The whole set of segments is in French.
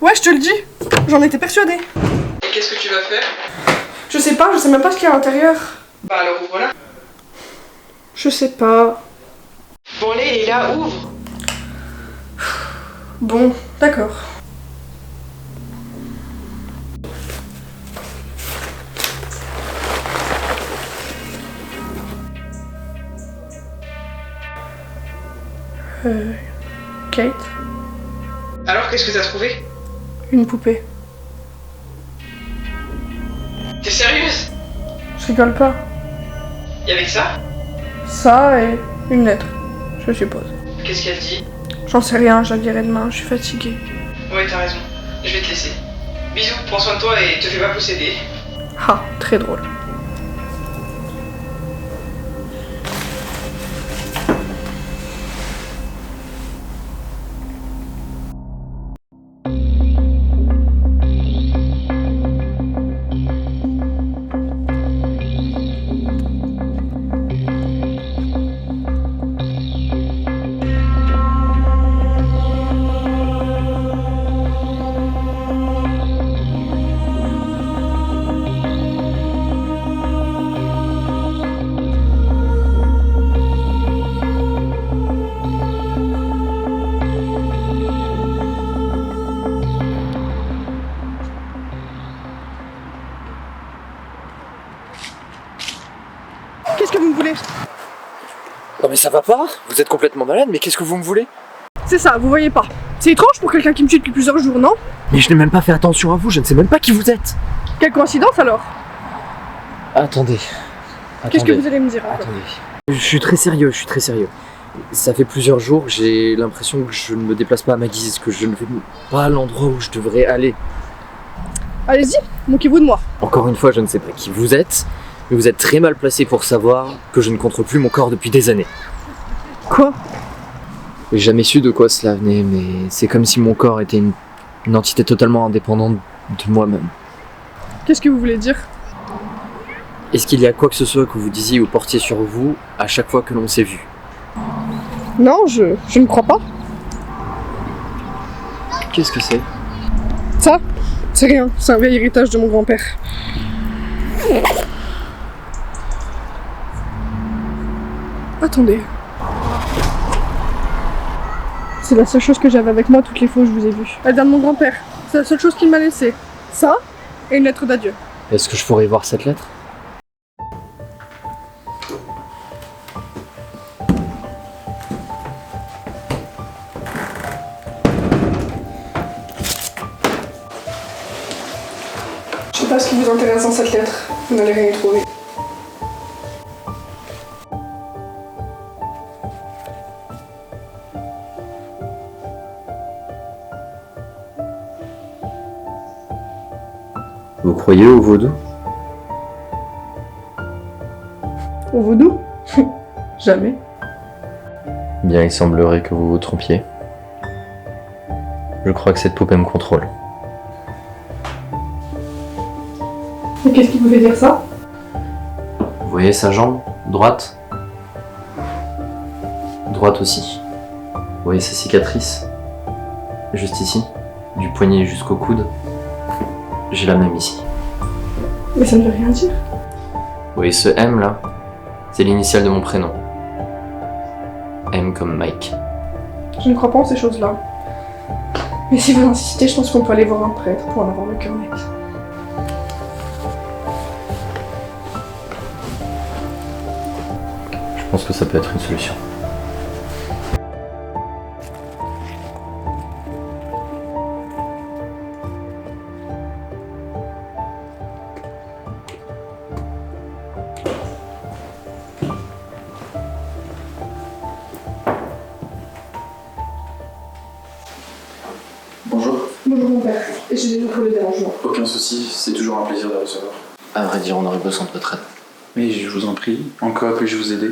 Ouais, je te le dis, j'en étais persuadée. Et qu'est-ce que tu vas faire? Je sais pas, je sais même pas ce qu'il y a à l'intérieur. Bah alors ouvre-la. Je sais pas. Bon allez, il est là, ouvre. Bon, d'accord. Kate, Alors qu'est-ce que t'as trouvé? une poupée. T'es sérieuse? Je rigole pas. Et avec ça? Ça et une lettre, je suppose. Qu'est-ce qu'elle dit? J'en sais rien, je la lirai demain, je suis fatiguée. Ouais, t'as raison. Je vais te laisser. Bisous, prends soin de toi et te fais pas posséder. Ah, très drôle. Qu'est-ce que vous me voulez? Non mais ça va pas? Vous êtes complètement malade, mais qu'est-ce que vous me voulez? C'est ça, vous voyez pas. C'est étrange pour quelqu'un qui me tue depuis plusieurs jours, non? Mais je n'ai même pas fait attention à vous, je ne sais même pas qui vous êtes. Quelle coïncidence alors? Attendez. Qu'est-ce que vous allez me dire alors? Attendez. Je suis très sérieux, Ça fait plusieurs jours, j'ai l'impression que je ne me déplace pas à ma guise, que je ne vais pas à l'endroit où je devrais aller. Allez-y, moquez-vous de moi. Encore une fois, je ne sais pas qui vous êtes, mais vous êtes très mal placé pour savoir que je ne contrôle plus mon corps depuis des années. Quoi? J'ai jamais su de quoi cela venait, mais c'est comme si mon corps était une entité totalement indépendante de moi-même. Qu'est-ce que vous voulez dire? Est-ce qu'il y a quoi que ce soit que vous disiez ou portiez sur vous à chaque fois que l'on s'est vu? Non, je ne crois pas. Qu'est-ce que c'est? Ça? C'est rien, c'est un vieil héritage de mon grand-père. Attendez. C'est la seule chose que j'avais avec moi toutes les fois où je vous ai vu. Elle vient de mon grand-père. C'est la seule chose qu'il m'a laissée. Ça et une lettre d'adieu. Est-ce que je pourrais voir cette lettre? Je sais pas ce qui vous intéresse dans cette lettre. Vous n'allez rien y trouver. Vous croyez au vaudou? Au vaudou? Jamais. Bien, il semblerait que vous vous trompiez. Je crois que cette poupée me contrôle. Et qu'est-ce qui vous fait dire ça? Vous voyez sa jambe? Droite? Droite aussi. Vous voyez sa cicatrice? Juste ici, du poignet jusqu'au coude. J'ai la même ici. Mais ça ne veut rien dire. Vous voyez ce M là? C'est l'initiale de mon prénom. M comme Mike. Je ne crois pas en ces choses-là. Mais si vous insistez, je pense qu'on peut aller voir un prêtre pour en avoir le cœur net. Je pense que ça peut être une solution. Bonjour. Bonjour mon père, et j'ai désolé pour le dérangement. Aucun souci, c'est toujours un plaisir de recevoir. À vrai dire, on aurait besoin de votre aide. Mais je vous en prie, en quoi puis-je vous aider?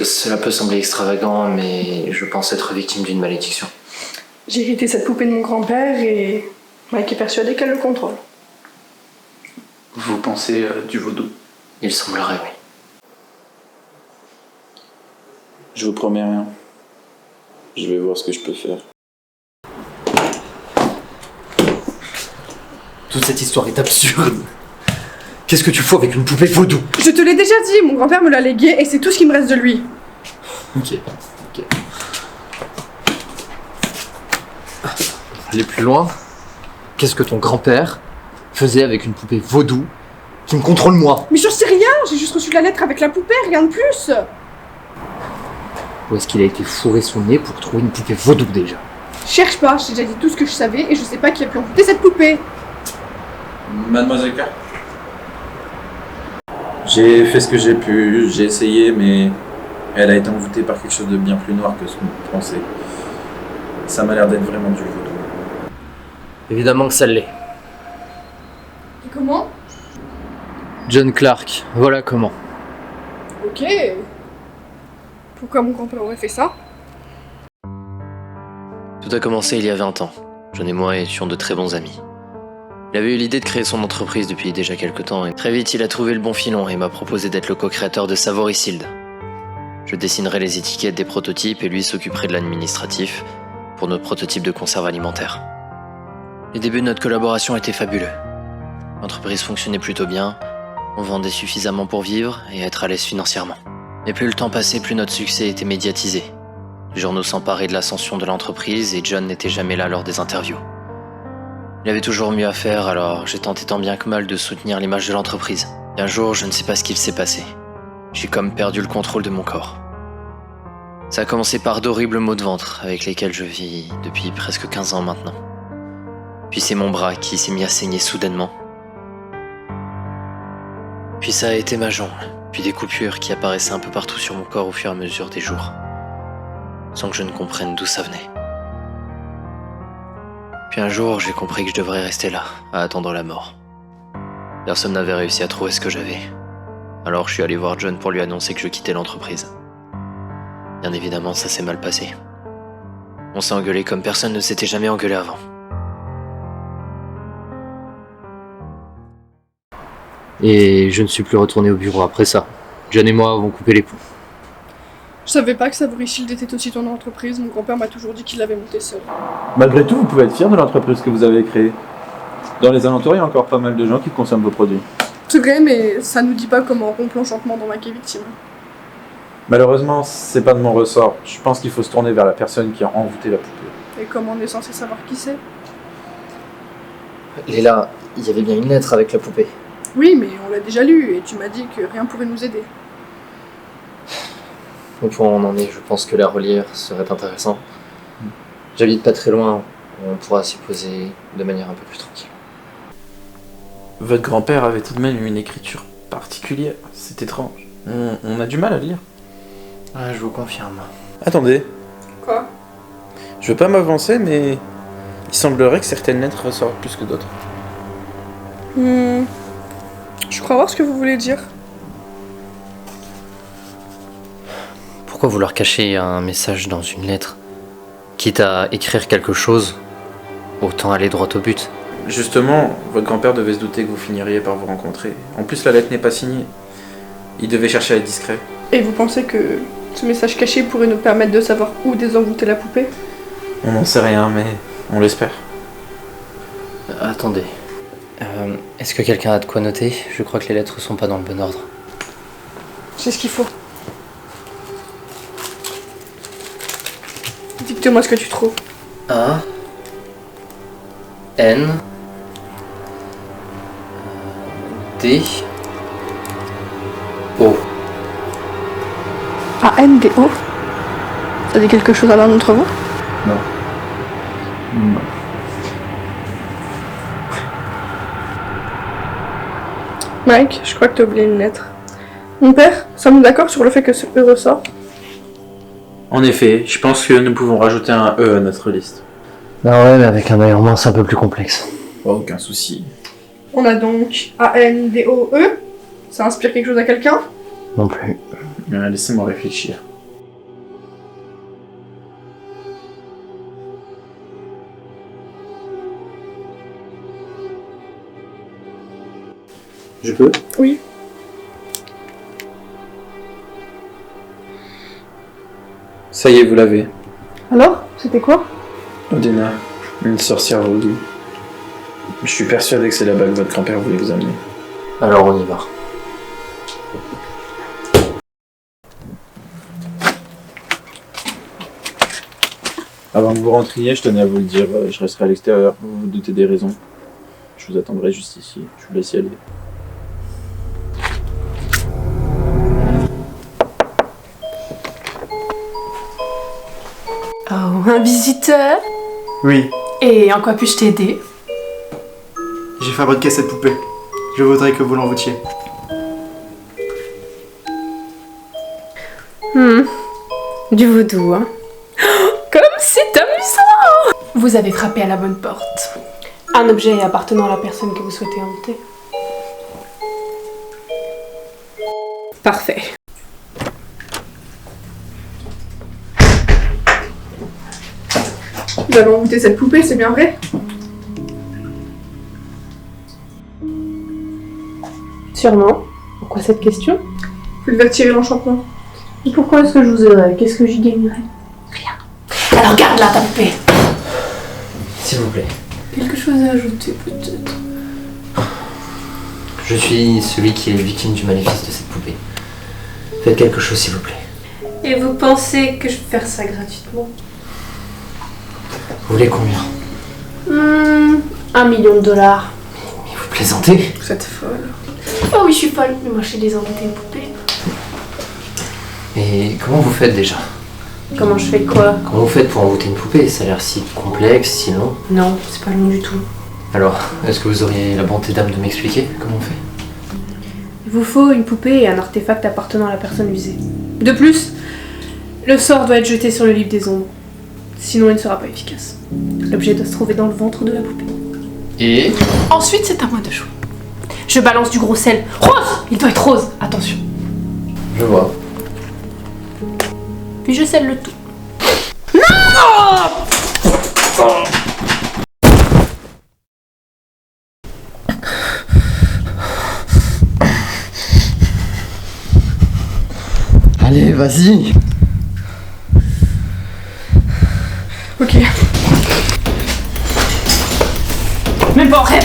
Cela peut sembler extravagant, mais je pense être victime d'une malédiction. J'ai hérité cette poupée de mon grand-père et Mike est persuadé qu'elle le contrôle. Vous pensez du vaudou? Il semblerait, oui. Je vous promets rien. Je vais voir ce que je peux faire. Toute cette histoire est absurde. Qu'est-ce que tu fous avec une poupée vaudou? Je te l'ai déjà dit, mon grand-père me l'a légué et c'est tout ce qui me reste de lui. Ok. Aller plus loin. Qu'est-ce que ton grand-père faisait avec une poupée vaudou qui me contrôle moi? Mais je sais rien, j'ai juste reçu la lettre avec la poupée, rien de plus. Où est-ce qu'il a été fourrer son nez pour trouver une poupée vaudou déjà? Cherche pas, j'ai déjà dit tout ce que je savais et je sais pas qui a pu envoûter cette poupée. Mademoiselle K. J'ai fait ce que j'ai pu, j'ai essayé, mais elle a été envoûtée par quelque chose de bien plus noir que ce qu'on pensait. Ça m'a l'air d'être vraiment du vaudou. Évidemment que ça l'est. Et comment? John Clark, voilà comment. Ok. Pourquoi mon grand-père aurait fait ça? Tout a commencé il y a 20 ans. John et moi étions de très bons amis. Il avait eu l'idée de créer son entreprise depuis déjà quelques temps et très vite il a trouvé le bon filon et m'a proposé d'être le co-créateur de Savoricild. Je dessinerai les étiquettes des prototypes et lui s'occuperait de l'administratif pour notre prototype de conserve alimentaire. Les débuts de notre collaboration étaient fabuleux. L'entreprise fonctionnait plutôt bien, on vendait suffisamment pour vivre et être à l'aise financièrement. Mais plus le temps passait, plus notre succès était médiatisé. Les journaux s'emparaient de l'ascension de l'entreprise et John n'était jamais là lors des interviews. Il avait toujours mieux à faire, alors j'ai tenté tant bien que mal de soutenir l'image de l'entreprise. Et un jour, je ne sais pas ce qu'il s'est passé. J'ai comme perdu le contrôle de mon corps. Ça a commencé par d'horribles maux de ventre avec lesquels je vis depuis presque 15 ans maintenant. Puis c'est mon bras qui s'est mis à saigner soudainement. Puis ça a été ma jambe, puis des coupures qui apparaissaient un peu partout sur mon corps au fur et à mesure des jours, sans que je ne comprenne d'où ça venait. Puis un jour, j'ai compris que je devrais rester là, à attendre la mort. Personne n'avait réussi à trouver ce que j'avais. Alors je suis allé voir John pour lui annoncer que je quittais l'entreprise. Bien évidemment, ça s'est mal passé. On s'est engueulé comme personne ne s'était jamais engueulé avant. Et je ne suis plus retourné au bureau après ça. John et moi avons coupé les ponts. Je savais pas que Savoricild était aussi ton entreprise, mon grand-père m'a toujours dit qu'il l'avait monté seul. Malgré tout, vous pouvez être fier de l'entreprise que vous avez créée. Dans les alentours, il y a encore pas mal de gens qui consomment vos produits. C'est vrai, mais ça nous dit pas comment rompre l'enchantement dans est victime. Malheureusement, c'est pas de mon ressort. Je pense qu'il faut se tourner vers la personne qui a envoûté la poupée. Et comment on est censé savoir qui c'est? Léla, il y avait bien une lettre avec la poupée. Oui, mais on l'a déjà lu et tu m'as dit que rien pourrait nous aider. Au point où on en est, je pense que la relire serait intéressant. J'habite pas très loin, on pourra s'y poser de manière un peu plus tranquille. Votre grand-père avait tout de même une écriture particulière. C'est étrange. On a du mal à lire. Ah, je vous confirme. Attendez, Quoi? je veux pas m'avancer, mais il semblerait que certaines lettres ressortent plus que d'autres. Je crois voir ce que vous voulez dire. Pourquoi vouloir cacher un message dans une lettre? Quitte à écrire quelque chose, autant aller droit au but. Justement, votre grand-père devait se douter que vous finiriez par vous rencontrer. En plus, la lettre n'est pas signée. Il devait chercher à être discret. Et vous pensez que ce message caché pourrait nous permettre de savoir où désenvoûter la poupée? On n'en sait rien, mais on l'espère. Attendez. Est-ce que quelqu'un a de quoi noter? Je crois que les lettres sont pas dans le bon ordre. C'est ce qu'il faut. Dicte-moi ce que tu trouves. A N D O. A-N-D-O? Ça dit quelque chose à l'un d'entre vous? Non. Mike, je crois que t'as oublié une lettre. Mon père, sommes-nous d'accord sur le fait que ce E ressort? En effet, je pense que nous pouvons rajouter un E à notre liste. Ah ouais, mais avec un œil en moins, c'est un peu plus complexe. Aucun souci. On a donc A-N-D-O-E. Ça inspire quelque chose à quelqu'un? Non plus. Laissez-moi réfléchir. Je peux? Oui. Ça y est, vous l'avez. Alors? C'était quoi? Odena, une sorcière vaudou. Je suis persuadé que c'est là-bas que votre grand-père voulait vous amener. Alors on y va. Avant que vous rentriez, je tenais à vous le dire, je resterai à l'extérieur, vous vous doutez des raisons. Je vous attendrai juste ici, je vous laisse y aller. Oh, un visiteur? Oui, Et en quoi puis-je t'aider? j'ai fabriqué cette poupée. Je voudrais que vous l'envoûtiez. Du vaudou, hein? Comme c'est amusant! Vous avez frappé à la bonne porte. Un objet appartenant à la personne que vous souhaitez envoûter. Parfait. Vous avez envoûté cette poupée, c'est bien vrai? Sûrement. Pourquoi cette question? Vous devez retirer l'enchantement. Et pourquoi est-ce que je vous aiderais? Qu'est-ce que j'y gagnerais? Rien. Alors garde-la, ta poupée! S'il vous plaît. Quelque chose à ajouter, peut-être? Je suis celui qui est victime du maléfice de cette poupée. Faites quelque chose s'il vous plaît. Et vous pensez que je vais faire ça gratuitement? Vous voulez combien? 1 million de dollars. Mais vous plaisantez? Vous êtes folle. Oh oui, je suis folle, mais moi je sais les envoûter une poupée. Et comment vous faites déjà? Comment je fais quoi? Comment vous faites pour envoûter une poupée? Ça a l'air si complexe, si long. Non, c'est pas long du tout. Alors, est-ce que vous auriez la bonté d'âme de m'expliquer comment on fait? Il vous faut une poupée et un artefact appartenant à la personne usée. De plus, le sort doit être jeté sur le livre des ombres. Sinon, il ne sera pas efficace. L'objet doit se trouver dans le ventre de la poupée. Et Ensuite, c'est à moi de jouer. Je balance du gros sel. Rose! Il doit être rose, attention. je vois. Puis je scelle le tout. Allez, vas-y. Ok. Même pas en rêve!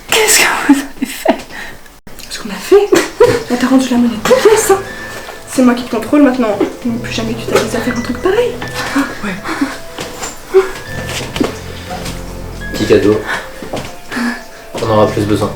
Qu'est-ce que vous avez fait? Ce qu'on a fait? On t'a rendu la monnaie de poupée, ça? C'est moi qui te contrôle maintenant. Plus jamais tu t'amuses à faire un truc pareil. Petit cadeau. On aura plus besoin.